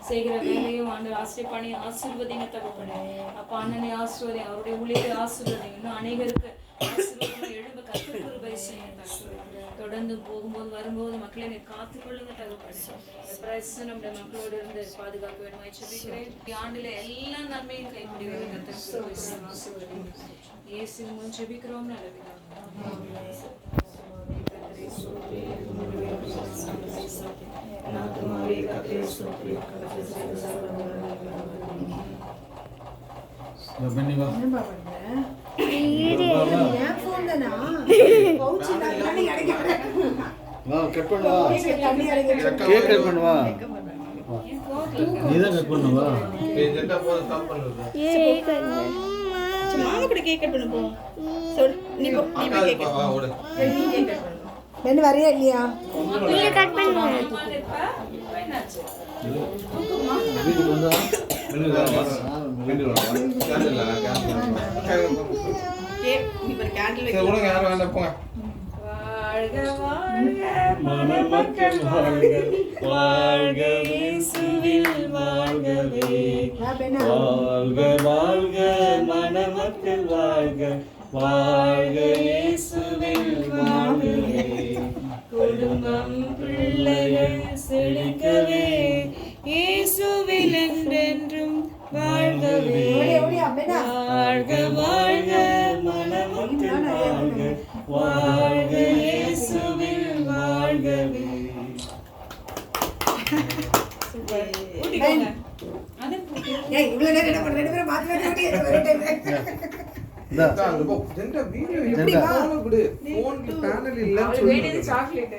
செய்கிற வேலையும் ஆண்டு ஆசிரியப்பாணி ஆசீர்வதிங்க தகப்பனே. அப்பா அண்ணனை ஆசீர்வதி, அவருடைய ஊழியரை ஆசீர்வதி, இன்னும் அநேகருக்கு ஆசீர்வாதம் எழும்ப கற்றுக்கொள்ளும்படி செய்யுங்க தகப்பனே. தொடர்ந்து போகும்போது வரும்போது மக்களை நீ காத்துக்கொள்ளுங்க தகப்பனே. பிரச்சனை நம்முடைய மக்களோடு இருந்து பாதுகாக்க வேண்டுமாய் ஜெபிக்கிறேன். ஆண்டுல எல்லா நன்மையும் கைப்பிடி ஆசீர்வதி. இயேசுவின் மூலம் ஜெபிக்கிறோம் நல்ல பிதாவே. வரையா இல்லையா? மணமக்கள் வாழ்க, வாழ்க இயேசுவில் வாழ்கவே. வாழ்க வாழ்க மணமக்கள் வாழ்க, வாழ்க இயேசுவில் வாழ்கவே. குடும்பம் பிள்ளைகள் செழிக்கவே, இயேசுவில் என்றென்றும் வாழ்கவே. வாழ்க வாழ்க மணமக்கள் வாழ்க, வாழ்க இயேசுவில் வாழ்கவே. சாக்லேட்